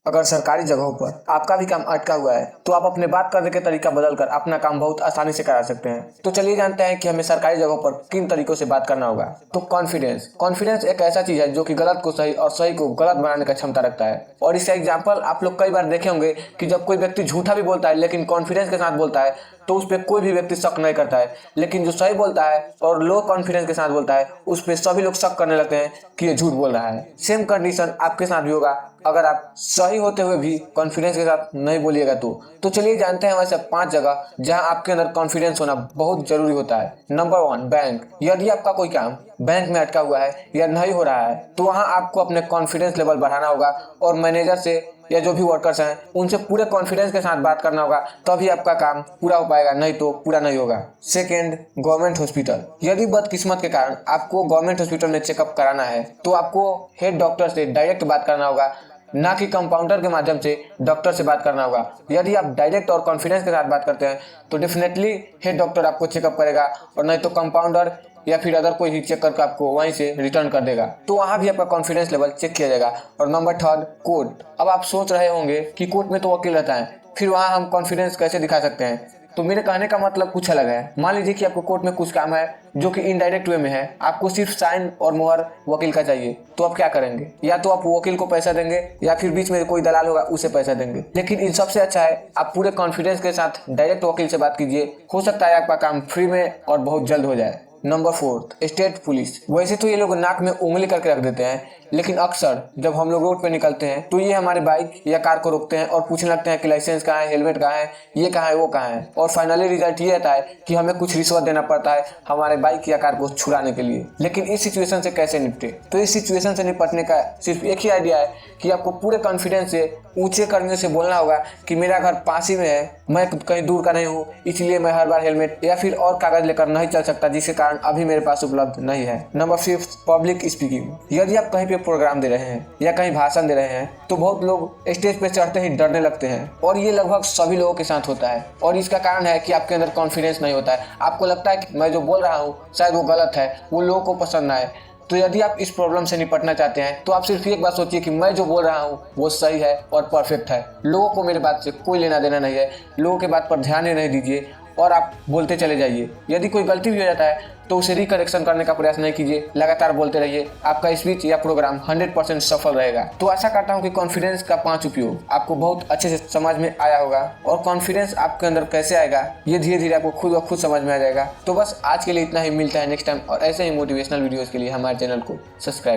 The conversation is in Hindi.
अगर सरकारी जगहों पर आपका भी काम अटका हुआ है तो आप अपने बात करने के तरीका बदलकर अपना काम बहुत आसानी से करा सकते हैं। तो चलिए जानते हैं कि हमें सरकारी जगहों पर किन तरीकों से बात करना होगा। तो कॉन्फिडेंस एक ऐसा चीज है जो कि गलत को सही और सही को गलत बनाने का क्षमता रखता है। और इसका एग्जाम्पल आप लोग कई बार देखे होंगे कि जब कोई व्यक्ति झूठा भी बोलता है लेकिन कॉन्फिडेंस के साथ बोलता है तो उस पर कोई भी व्यक्ति शक नहीं करता है, लेकिन जो सही बोलता है और लो कॉन्फिडेंस के साथ बोलता है उस पर सभी लोग शक करने लगते हैं कि ये झूठ बोल रहा है। सेम कंडीशन आपके साथ भी होगा अगर आप सही होते हुए भी कॉन्फिडेंस के साथ नहीं बोलिएगा तो चलिए जानते हैं वैसे 5 जगह जहां आपके अंदर कॉन्फिडेंस होना बहुत जरूरी होता है। Number 1, bank. यदि आपका कोई काम बैंक में अटका हुआ है या नहीं हो रहा है तो वहां आपको अपने कॉन्फिडेंस लेवल बढ़ाना होगा और मैनेजर से या जो भी वर्कर्स हैं उनसे पूरे कॉन्फिडेंस के साथ बात करना होगा, तभी आपका काम पूरा हो पाएगा, नहीं तो पूरा नहीं होगा। Second, government hospital. यदि बदकिस्मत के कारण आपको गवर्नमेंट हॉस्पिटल में चेकअप कराना है तो आपको हेड डॉक्टर से डायरेक्ट बात करना होगा, ना कि कंपाउंडर के माध्यम से डॉक्टर से बात करना होगा। यदि आप डायरेक्ट और कॉन्फिडेंस के साथ बात करते हैं तो डेफिनेटली हेड डॉक्टर आपको चेकअप करेगा और नहीं तो कंपाउंडर या फिर अदर कोई ही चेक करके आपको वहीं से रिटर्न कर देगा, तो वहाँ भी आपका कॉन्फिडेंस लेवल चेक किया जाएगा। और नंबर 3, कोर्ट। अब आप सोच रहे होंगे कि कोर्ट में तो वकील रहता है, फिर वहाँ हम कॉन्फिडेंस कैसे दिखा सकते हैं। तो मेरे कहने का मतलब कुछ अलग है। मान लीजिए कि आपको कोर्ट में कुछ काम है जो कि इनडायरेक्ट वे में है, आपको सिर्फ साइन और मोहर वकील का चाहिए, तो आप क्या करेंगे? या तो आप वकील को पैसा देंगे या फिर बीच में कोई दलाल होगा उसे पैसा देंगे। लेकिन इन सबसे अच्छा है आप पूरे कॉन्फिडेंस के साथ डायरेक्ट वकील से बात कीजिए, हो सकता है आपका काम फ्री में और बहुत जल्द हो जाए। Number 4, state police. वैसे तो ये लोग नाक में उंगली करके रख देते हैं, लेकिन अक्सर जब हम लोग रोड पे निकलते हैं तो ये हमारे बाइक या कार को रोकते हैं और पूछने लगते हैं कि लाइसेंस कहाँ है, हेलमेट कहाँ है, ये कहाँ है, वो कहाँ है। और फाइनली रिजल्ट ये रहता है कि हमें कुछ रिश्वत देना पड़ता है हमारे बाइक या कार को छुड़ाने के लिए। लेकिन इस सिचुएशन से कैसे निपटे? तो इस सिचुएशन से निपटने का सिर्फ एक ही आइडिया है कि आपको पूरे कॉन्फिडेंस से ऊंचे करने से बोलना होगा कि मेरा घर पास ही में है, मैं कहीं दूर का नहीं हूँ, इसलिए मैं हर बार हेलमेट या फिर और कागज लेकर नहीं चल सकता, जिसके कारण अभी मेरे पास उपलब्ध नहीं है। Number 5, public speaking. यदि आप कहीं पे प्रोग्राम दे रहे हैं या कहीं भाषण दे रहे हैं तो बहुत लोग स्टेज पे चढ़ते ही डरने लगते हैं, और ये लगभग सभी लोगों के साथ होता है। और इसका कारण है कि आपके अंदर कॉन्फिडेंस नहीं होता है। आपको लगता है कि मैं जो बोल रहा हूँ शायद वो गलत है, वो लोगों को पसंद ना आए। तो यदि आप इस प्रॉब्लम से निपटना चाहते हैं तो आप सिर्फ एक बात सोचिए कि मैं जो बोल रहा हूँ वो सही है और परफेक्ट है। लोगों को मेरे बात से कोई लेना देना नहीं है, लोगों के बात पर ध्यान ही नहीं दीजिए और आप बोलते चले जाइए। यदि कोई गलती भी हो जाता है तो उसे रिकरेक्शन करने का प्रयास नहीं कीजिए, लगातार बोलते रहिए, आपका स्पीच या प्रोग्राम 100% सफल रहेगा। तो आशा करता हूँ कि कॉन्फिडेंस का 5 उपयोग आपको बहुत अच्छे से समझ में आया होगा, और कॉन्फिडेंस आपके अंदर कैसे आएगा ये धीरे धीरे आपको खुद ब खुद समझ में आ जाएगा। तो बस आज के लिए इतना ही, मिलता है नेक्स्ट टाइम और ऐसे ही मोटिवेशनल वीडियोज़ के लिए हमारे चैनल को सब्सक्राइब